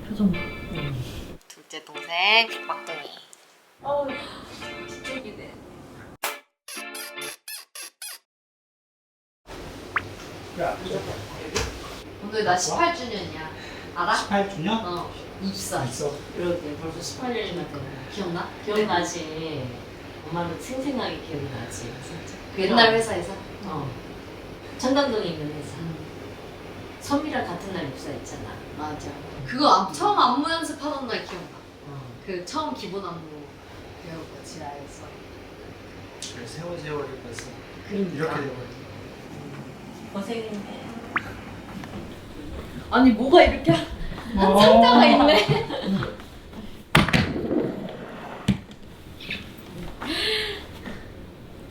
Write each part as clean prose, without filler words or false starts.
표정 봐. 둘째 동생 막둥이. 어우, 진짜 기네. 오늘 나 18주년이야. 알아? 18주년? 어. 입사. 있어. 그러게 벌써 18년이나 되네. 기억나? 기억나지. 엄마는 생생하게 기억나지. 진짜. 그 옛날 회사에서? 어. 청담동에 있는 회사. 섬이랑 같은 날 입사했잖아. 맞아. 그거 처음 안무 연습하던 날 기억나. 어. 그 처음 기본 안무 배우고 지라에서. 그래, 세월이 벌써 그러니까. 이렇게 돼버려. 고생했네. 아니 뭐가 이렇게 한 상자가 있네.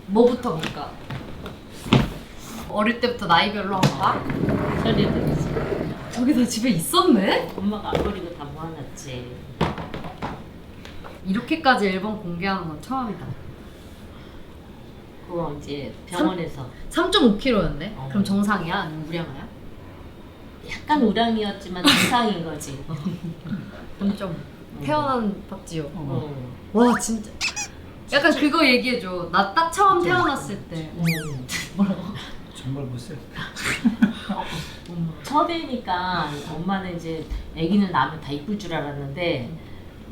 뭐부터 볼까? 어릴 때부터 나이별로 한번 봐? 소리도 있어. 저게 다 집에 있었네? 엄마가 안 버리고 다 모아놨지. 이렇게까지 앨범 공개하는 건 처음이다. 그거 이제 병원에서 3.5kg였네? 어. 그럼 정상이야? 아니면 우량아야? 약간 우량이었지만 정상인 거지. 3.5. 태어난 박지효. 어. 와 진짜. 약간 그거 얘기해줘. 나 딱 처음 태어났을 때. 뭐라고? 정말 못쓸. 첫애니까 엄마는 이제 아기는 낳으면 다 이쁠 줄 알았는데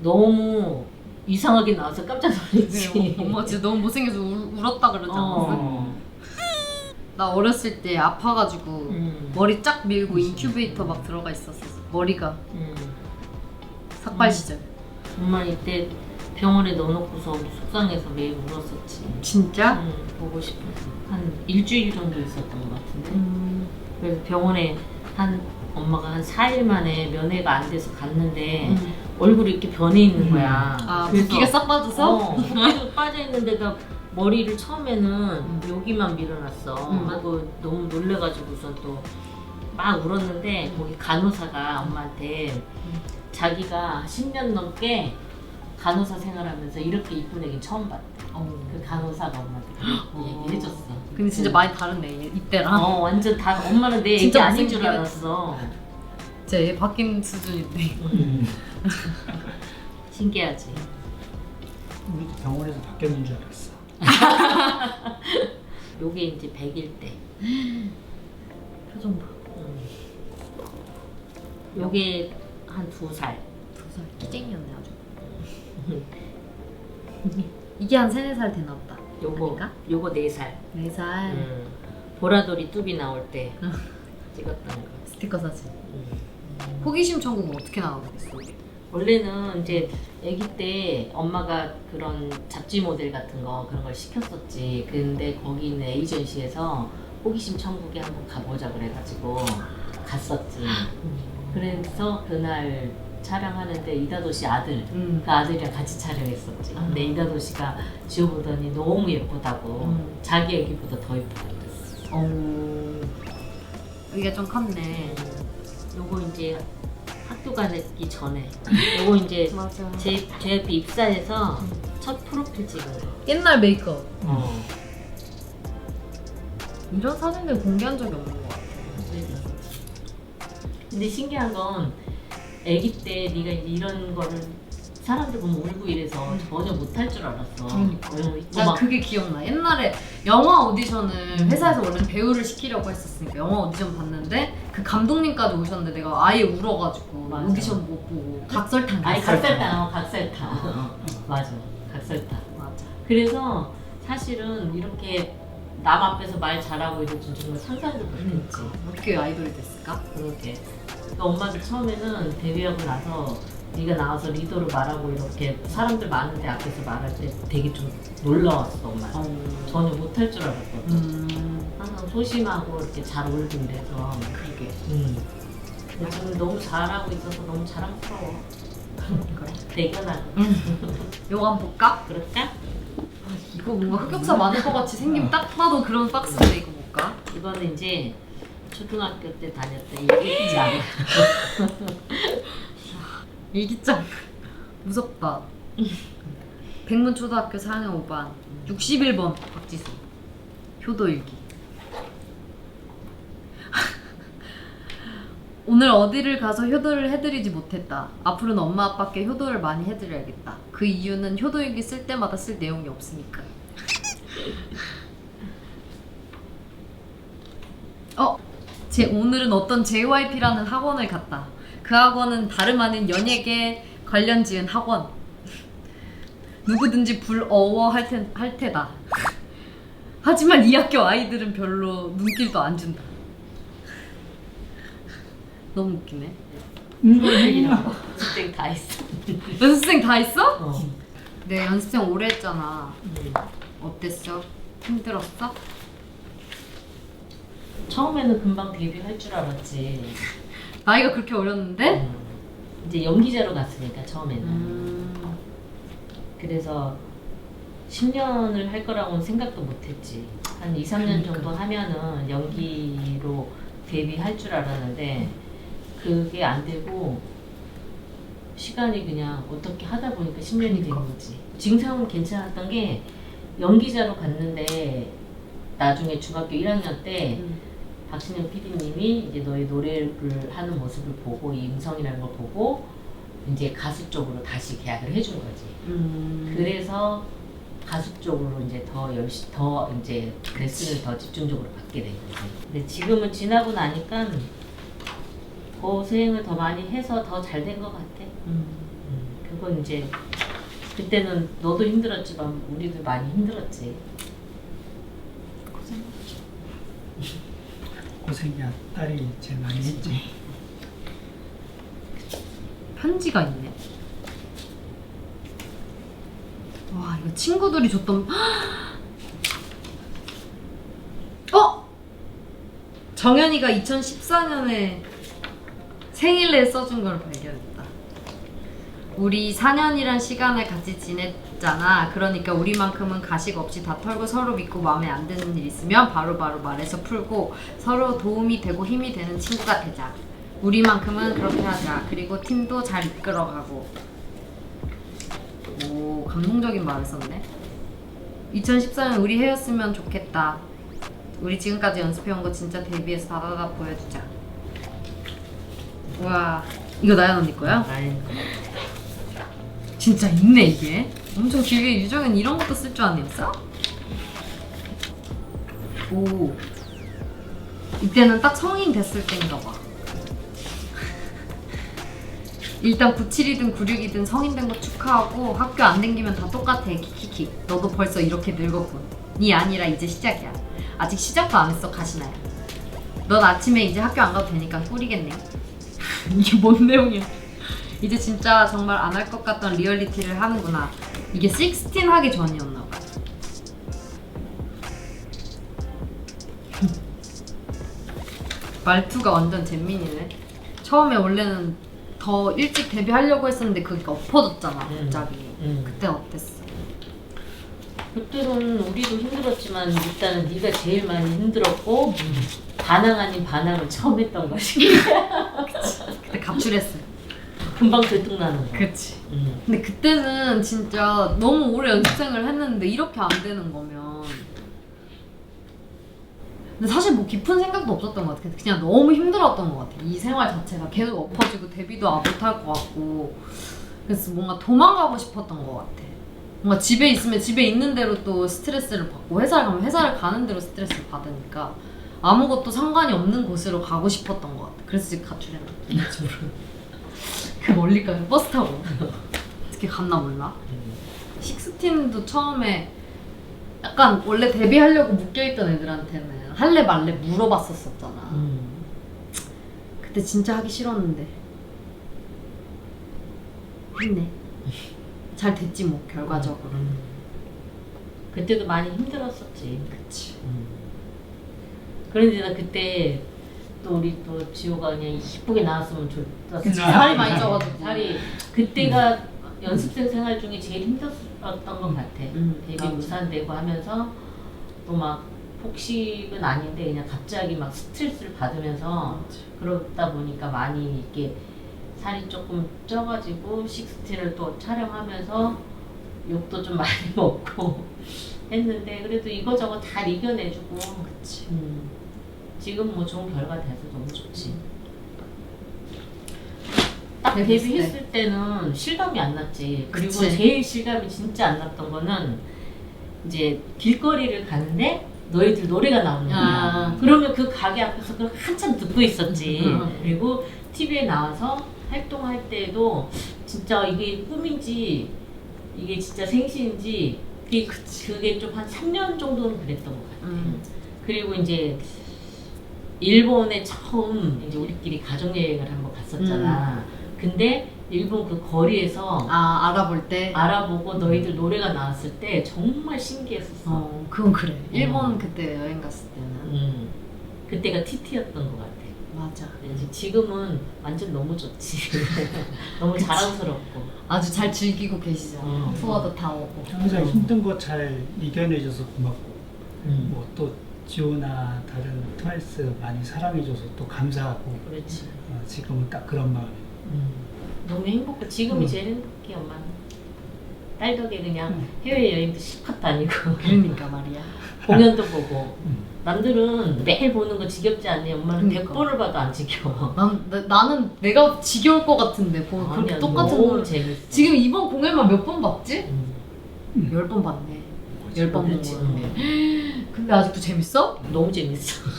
너무 이상하게 나와서 깜짝 놀랐지. 엄마 진짜 너무 못생겨서 울었다 그러지 않았어? 어. 나 어렸을 때 아파가지고 머리 쫙 밀고 인큐베이터 막 들어가 있었어. 머리가 삭발 시절. 엄마 이때 병원에 넣어놓고서 우리 속상해서 매일 울었었지. 진짜? 보고 싶어서 한 일주일 정도 있었던 것 같은데. 그래서 병원에 엄마가 한 4일 만에 면회가 안 돼서 갔는데 얼굴이 이렇게 변해 있는 거야. 아 그래서 붓기가 싹 빠져서? 붓기도 빠져 있는 데다 머리를 처음에는 여기만 밀어놨어. 엄마도 너무 놀래가지고선 또 막 울었는데 거기 간호사가 엄마한테 자기가 10년 넘게 간호사 생활하면서 이렇게 이쁜 애기 처음 봤대. 그 간호사가 엄마한테 그렇게 얘기해줬어. 근데 진짜 많이 다르네 이때랑. 완전 다 엄마는 내 애기 진짜 아닌 줄 못생기게 알았어. 진짜 얘 바뀐 수준인데. 신기하지. 우리도 병원에서 바뀌었는 줄 알았어. 요게 이제 100일 때. 표정 봐. 요게 한 2살. 2살 끼쟁이였네 아주. 이게 한 3, 4살 되나 보다. 아닌가? 요거 4살. 4살. 보라돌이 뚜비 나올 때 찍었던 거. 스티커 사진. 호기심 천국은 어떻게 나오겠어? 원래는 이제 아기 때 엄마가 그런 잡지 모델 같은 거 그런 걸 시켰었지. 근데 거기 있는 에이전시에서 호기심 천국에 한번 가보자 그래가지고 갔었지. 그래서 그날 촬영하는데 이다도시 아들, 그 아들이랑 같이 촬영했었지. 근데 이다도시가 지워보더니 너무 예쁘다고 자기 애기보다 더 예쁘다고 그랬어. 여기가 좀 컸네. 요거 이제 학교 가기 전에 요거 이제 맞아. 제 앞에 입사해서 첫 프로필 찍은 거. 옛날 메이크업. 어. 이런 사진들 공개한 적이 없는 것 같아. 근데 신기한 건 아기 때 네가 이런 거를 사람들 보면 울고 이래서 전혀 못할 줄 알았어. 난 그게 기억나. 옛날에 영화 오디션을 회사에서 원래 배우를 시키려고 했었으니까 영화 오디션 봤는데 그 감독님까지 오셨는데 내가 아예 울어가지고 맞아. 오디션 못 보고 각설탕. 아니 각설탕. 맞아. 각설탕. 맞아. 그래서 사실은 이렇게 남 앞에서 말 잘하고 이럴 줄 정말 상상도 못했지. 어떻게 아이돌이 됐을까? 그렇게. 그러니까 엄마도 처음에는 데뷔하고 나서 네가 나와서 리더로 말하고 이렇게 사람들 많은데 앞에서 말할 때 되게 좀 놀라웠어 엄마. 전혀 못할 줄 알았거든. 항상 소심하고 이렇게 잘 울고 이래서. 그러게. 근데 지금 너무 잘하고 있어서 너무 자랑스러워. 그래. 대견하고. 요거 한번 볼까? 그럴까? 이거 뭔가 흑역사 많을 것 같이 생김 딱 봐도 그런 박스인데 이거 볼까? 이거는 이제 초등학교 때 다녔던 일기장. 일기장. 무섭다. 백문초등학교 4학년 5반 61번 박지수. 효도일기. 오늘 어디를 가서 효도를 해드리지 못했다. 앞으로는 엄마 아빠께 효도를 많이 해드려야겠다. 그 이유는 효도일기 쓸 때마다 쓸 내용이 없으니까. 오늘은 어떤 JYP라는 학원을 갔다. 그 학원은 다름 아닌 연예계 관련 지은 학원. 누구든지 부러워할 테다. 하지만 이 학교 아이들은 별로 눈길도 안 준다. 너무 웃기네. 연습생 다 했어. 연습생 다 있어? 어. 네, 연습생 오래 했잖아. 어땠어? 힘들었어? 처음에는 금방 데뷔할 줄 알았지. 나이가 그렇게 어렸는데? 이제 연기자로 갔으니까 처음에는. 그래서 10년을 할 거라고는 생각도 못했지. 한 2, 3년 정도 하면은 연기로 데뷔할 줄 알았는데 그게 안 되고 시간이 그냥 어떻게 하다 보니까 10년이 된 거지. 증상은 괜찮았던 게 연기자로 갔는데 나중에 중학교 1학년 때 박신영 PD님이 이제 너의 노래를 하는 모습을 보고 이 음성이라는 걸 보고 이제 가수 쪽으로 다시 계약을 해준 거지. 그래서 가수 쪽으로 이제 더 이제 레슨을 더 집중적으로 받게 된 거지. 근데 지금은 지나고 나니까 고생을 더 많이 해서 더 잘 된 것 같아. 그건 이제 그때는 너도 힘들었지만 우리도 많이 힘들었지. 고생이야. 딸이 제일 많이 했지. 편지가 있네. 와, 이거 친구들이 줬던. 정연이가 2014년에 생일에 써준 걸 발견했다. 우리 4년이란 시간을 같이 지냈잖아. 그러니까 우리만큼은 가식 없이 다 털고 서로 믿고 마음에 안 드는 일 있으면 바로바로 말해서 풀고 서로 도움이 되고 힘이 되는 친구가 되자. 우리만큼은 그렇게 하자. 그리고 팀도 잘 이끌어가고. 오, 감동적인 말을 썼네. 2014년 우리 헤어졌으면 좋겠다. 우리 지금까지 연습해온 거 진짜 데뷔해서 다다다 보여주자. 와, 이거 나연 언니 거야? 아니, 진짜 있네 이게. 엄청 길게 유정은 이런 것도 쓸 줄 아니었어? 오, 이때는 딱 성인 됐을 때인가 봐. 일단 97이든 96이든 성인 된 거 축하하고 학교 안 댕기면 다 똑같아. 키키키. 너도 벌써 이렇게 늙었군. 니 아니라 이제 시작이야. 아직 시작도 안 했어 가시나야. 넌 아침에 이제 학교 안 가도 되니까 꿀이겠네. 이게 뭔 내용이야. 이제 진짜 정말 안 할 것 같던 리얼리티를 하는구나. 이게 16 하기 전이었나 봐. 말투가 완전 잼민이네. 처음에 원래는 더 일찍 데뷔하려고 했었는데 그게 엎어졌잖아 갑자기. 그때 어땠어? 그때는 우리도 힘들었지만 일단은 네가 제일 많이 힘들었고 반항 아닌 반항을 처음 했던 것이. 그때 가출했어요. 금방 들통나는 거. 그치. 근데 그때는 진짜 너무 오래 연습생을 했는데 이렇게 안 되는 거면. 근데 사실 뭐 깊은 생각도 없었던 것 같아. 그냥 너무 힘들었던 것 같아. 이 생활 자체가 계속 엎어지고 데뷔도 못할 것 같고. 그래서 뭔가 도망가고 싶었던 것 같아. 뭔가 집에 있으면 집에 있는 대로 또 스트레스를 받고 회사를 가면 회사를 가는 대로 스트레스를 받으니까 아무것도 상관이 없는 곳으로 가고 싶었던 것 같아. 그래서 지금 가출했나? 그 멀리까지 버스 타고 어떻게 갔나 몰라. 식스틴도 처음에 약간 원래 데뷔하려고 묶여있던 애들한테는 할래 말래 물어봤었잖아. 그때 진짜 하기 싫었는데 했네. 잘 됐지 뭐 결과적으로. 그때도 많이 힘들었었지. 그치. 그런데 나 그때 또 우리 또 지호가 그냥 이쁘게 나왔으면 좋겠어. 살이 많이 쪄가지고. 살이 그때가 연습생 생활 중에 제일 힘들었던 것 같아. 데뷔 맞아. 무산되고 하면서 또 막 폭식은 아닌데 그냥 갑자기 막 스트레스를 받으면서 그러다 보니까 많이 이렇게 살이 조금 쪄가지고 식스틴을 또 촬영하면서 욕도 좀 많이 먹고 했는데 그래도 이거저거 다 이겨내주고. 그치. 지금 뭐 좋은 결과 돼서 너무 좋지. 딱 데뷔했을 데뷔했을 때는 실감이 안 났지. 그리고 그치. 제일 실감이 진짜 안 났던 거는 이제 길거리를 가는데 너희들 노래가 나오는 거야. 아. 그러면 그 가게 앞에서 그걸 한참 듣고 있었지. 음. 그리고 TV에 나와서 활동할 때도 진짜 이게 꿈인지 이게 진짜 생시인지 그게 좀 한 3년 정도는 그랬던 것 같아. 그리고 이제 일본에 처음 이제 우리끼리 가족 여행을 한번 갔었잖아. 근데 일본 그 거리에서 아 알아볼 때. 알아보고 너희들 노래가 나왔을 때 정말 신기했었어. 그건 그래. 일본 그때 여행 갔을 때는. 그때가 TT였던 것 같아. 맞아. 이제 지금은 완전 너무 좋지. 너무 자랑스럽고. 아주 잘 즐기고 계시잖아. 투어도 다 오고. 항상 힘든 거 잘 이겨내줘서 고맙고 음. 뭐 또 지호나 다른 트와이스 많이 사랑해줘서 또 감사하고 그렇지. 지금은 딱 그런 마음이. 너무 행복해. 지금이 제일 행복해, 엄마는. 딸 덕에 그냥 해외여행도 실컷 다니고. 그러니까 말이야. 공연도 보고. 남들은 매일 보는 거 지겹지 않니? 엄마는 그러니까. 100번을 봐도 안 지겨워. 나는 내가 지겨울 것 같은데 보면 아니야, 그렇게 똑같은 너무 걸. 재밌어. 지금 이번 공연만 몇 번 봤지? 음. 10번 봤네. 10번 본 그렇지. 거였네. 근데 아직도 재밌어? 너무 재밌어.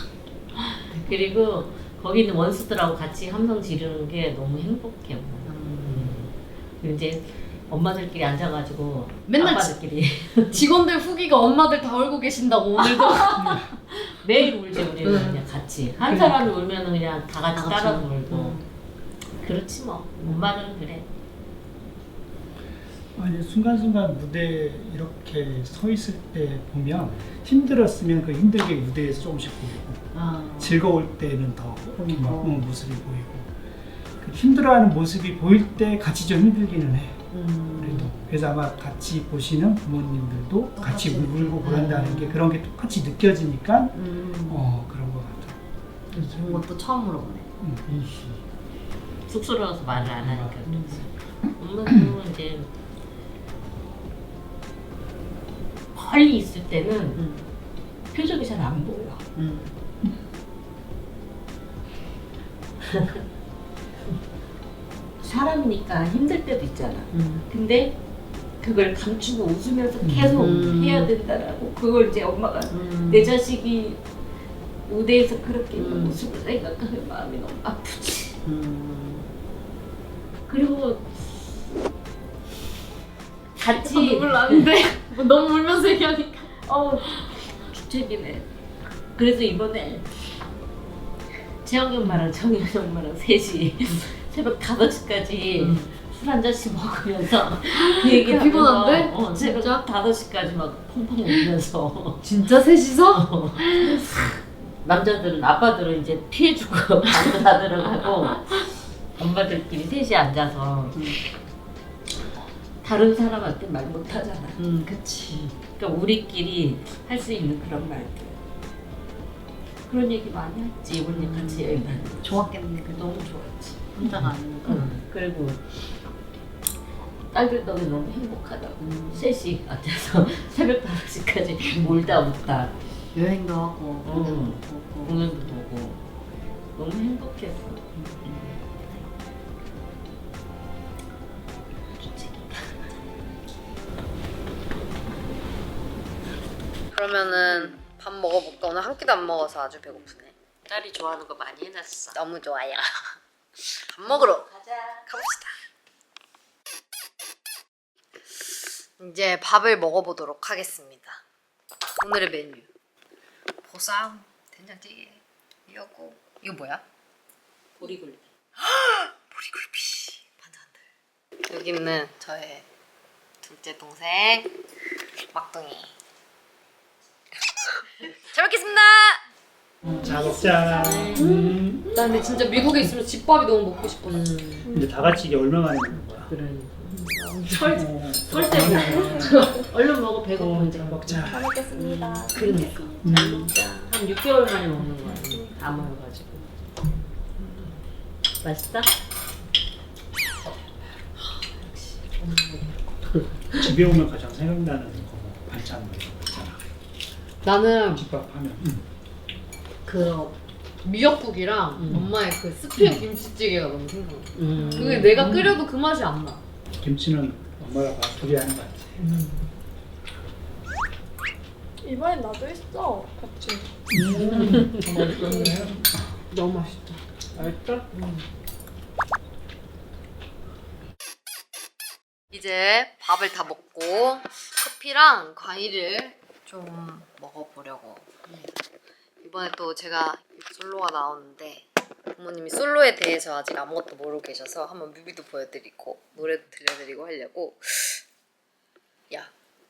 그리고 거기 있는 원수들하고 같이 함성 지르는 게 너무 행복해. 엄마. 그리고 이제 엄마들끼리 앉아가지고 맨날 아빠들끼리 직원들 후기가 엄마들 다 울고 계신다고 오늘도. 매일 울지 우리는 그냥 같이 한 사람이 울면 그냥 다 같이 다 같이 따라 울고. 울고. 그렇지 뭐. 엄마는 그래. 아니 순간순간 무대 이렇게 서 있을 때 보면 힘들었으면 그 힘들게 무대에서 조금씩 보이고 즐거울 때는 더 보이고. 막 모습이 보이고 그 힘들어하는 모습이 보일 때 같이 좀 힘들기는 해. 그래도 그래서 아마 같이 보시는 부모님들도 같이 울고 그런다는 게 그런 게 똑같이 느껴지니까 그런 것 같아. 좋은 것도 처음으로 보네. 쑥스러워서 말을 안 하니까 그렇지. 엄마도 이제 멀리 있을 때는 표정이 잘 안 보여. 사람이니까 힘들 때도 있잖아. 근데 그걸 감추고 웃으면서 계속 해야 된다라고. 그걸 이제 엄마가 내 자식이 무대에서 그렇게 있는 모습을 생각하면 마음이 너무 아프지. 그리고 같이 눈물 나는데 너무 울면서 얘기하니까. 주책이네. 그래서 이번에 재영이 엄마랑 정현이 엄마랑 셋이 새벽 5시까지 술 한 잔씩 먹으면서 그 얘기하면서 피곤한데? 새벽 진짜? 5시까지 막 펑펑 울면서 진짜 셋이서? 남자들은 아빠들은 이제 피해주고 방도 다 들어가고 엄마들끼리 셋이 앉아서 다른 사람한테 말 못하잖아. 그치. 그러니까 우리끼리 할 수 있는 그런 말들. 그런 얘기 많이 했지. 우리 같이 여행 다니고. 좋았겠네. 너무 좋았지. 혼자가 아니니까. 그리고 딸들 덕에 너무 행복하다고. 셋이 앉아서 새벽 5시까지 울다 웃다 여행도 하고 공연도 보고. 공연도 보고 너무 행복했어. 그러면은 밥 먹어볼까? 오늘 한 끼도 안 먹어서 아주 배고프네. 딸이 좋아하는 거 많이 해놨어. 너무 좋아요. 밥 먹으러 가자. 가봅시다. 이제 밥을 먹어보도록 하겠습니다. 오늘의 메뉴 보쌈, 된장찌개, 미역국. 이거 뭐야? 보리굴비. 보리굴비 반찬들. 여기 있는 저의 둘째 동생 막둥이. 잘 먹겠습니다. 자 먹자. 나 근데 진짜 미국에 있으면 집밥이 너무 먹고 싶었어. 근데 다 같이 이게 얼마 만에 먹는 거야? 설때 얼른 먹어. 배고파 이제. 먹자. 먹겠습니다. 그러니까 한 6개월 만에 먹는 거야. 다 모여가지고. 맛있다? 집에 오면 가장 생각나는 거 반찬 뭐 이런 거 있잖아. 나는 집밥 하면. 그 미역국이랑 엄마의 그 스팸 김치찌개가 너무 생각나. 그게 음. 내가 끓여도 그 맛이 안 나. 김치는 엄마가 둘이 하는 거 같아. 이번엔 나도 했어. 같이. 맛있었네. 너무 맛있다. 맛있다? 이제 밥을 다 먹고 커피랑 과일을 좀 먹어보려고 합니다. 이번에 또 제가 솔로가 나오는데 부모님이 솔로에 대해서 아직 아무것도 모르고 계셔서 한번 뮤비도 보여드리고 노래도 들려드리고 하려고. 야,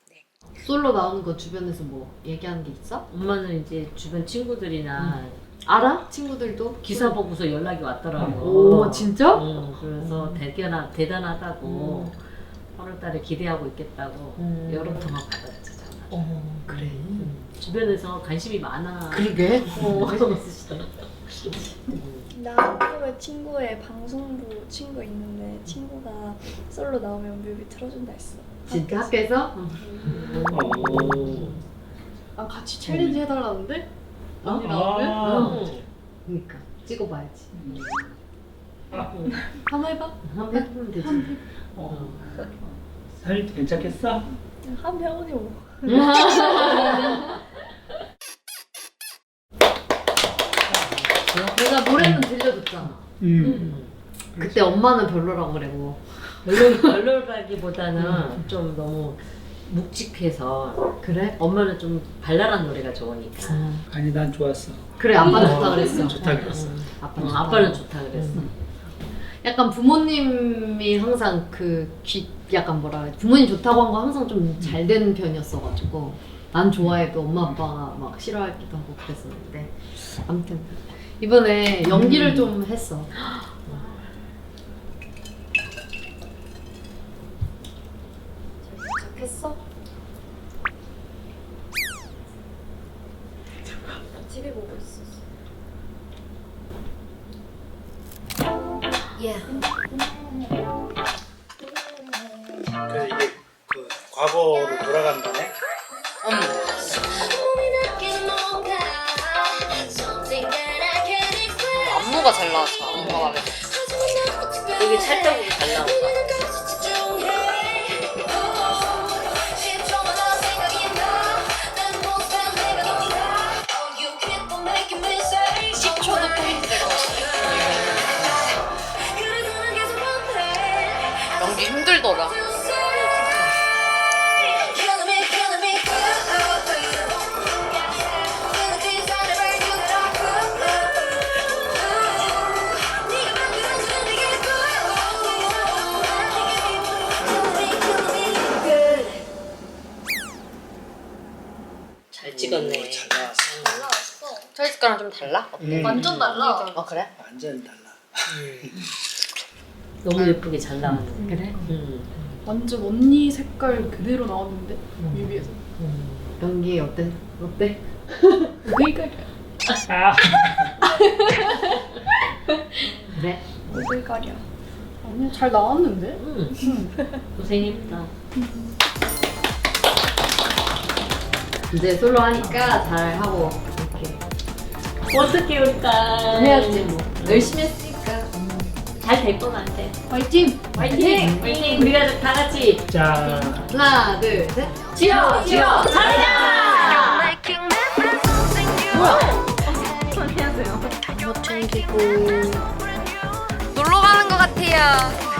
네. 솔로 나오는 거 주변에서 뭐 얘기하는 게 있어? 엄마는 이제 주변 친구들이나 알아? 친구들도? 기사 보고서 연락이 왔더라고. 오 진짜? 그래서 대단하다고 8월달에 기대하고 있겠다고 여러 통화 받았지 전화. 그래. 주변에서 관심이 많아. 그러게. 관심 있으시대. 나 학교에 친구의 방송부 친구 있는데 친구가 솔로 나오면 뮤비 틀어준다 했어. 진짜 학교에서? 아 같이 챌린지 해달라는데? 언니 나오면? 그러니까 찍어봐야지. 한번 해봐. 한번 해보면 되지. 살 괜찮겠어? 한 병원이 뭐. 내가 노래는 들려줬잖아. 그때 엄마는 별로라고 그래고. 별로라기보다는 좀 너무 묵직해서 그래? 엄마는 좀 발랄한 노래가 좋으니까. 아니 난 좋았어. 그래 아빠는 좋다 그랬어. 좋다 그랬어. 아빠는 아빠는 좋다 그랬어. 약간 부모님이 항상 약간 뭐라 해야 지 부모님 좋다고 한 거 항상 좀 잘 되는 편이었어가지고 난 좋아해도 엄마 아빠가 막 싫어하기도 하고 그랬었는데 아무튼 이번에 연기를 좀 했어. 했어? TV 보고 있었어. 그래서 이게 그 과거로 돌아간다네. 안무가 잘 나왔어. 안무가 왜? 여기 찰떡으로 잘 나온다. 식초도 포인트 될 것 같아. 연기 힘들더라. 잘 찍었네. 잘 나왔어. 찰스카랑 좀 달라? 어때? 완전 달라. 어 그래? 완전 달라. 너무 예쁘게 잘 나왔네. 그래? 완전 언니 색깔 그대로 나왔는데 뮤비에서. 연기 어때? 어때? 그러니까 그래? 오글거려. 아니 잘 나왔는데? 고생했다. 이제 솔로 하니까 잘 하고 이렇게 어떻게 올까? 해야지 뭐. 열심히 했으니까. 잘 될 것 같아. 화이팅! 화이팅! 화이팅! 우리가 다 같이 자, 하나 둘 셋. 지어! 잘하자! 놀러 가는 것 같아요.